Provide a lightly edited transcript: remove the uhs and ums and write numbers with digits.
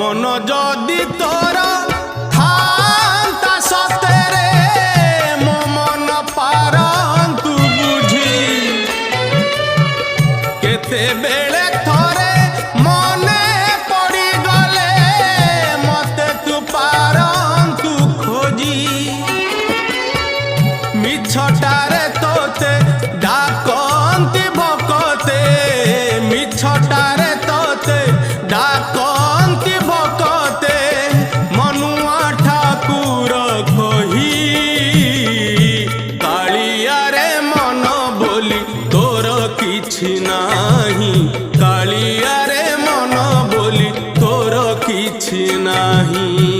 मन जदि तोर थांता सतेरे मो मन पारंतु बुझी केते बेले थोरे मने पड़ी गले मते तू पारंतु खोजी मिछटारे तोते डाकंती भकते मिछटारे तोते डाकंती भकते मनुआ ठाकुर कही कालिया रे मन बोली तोर किछि नाही कालिया रे मन बोली तोर किछि नाही।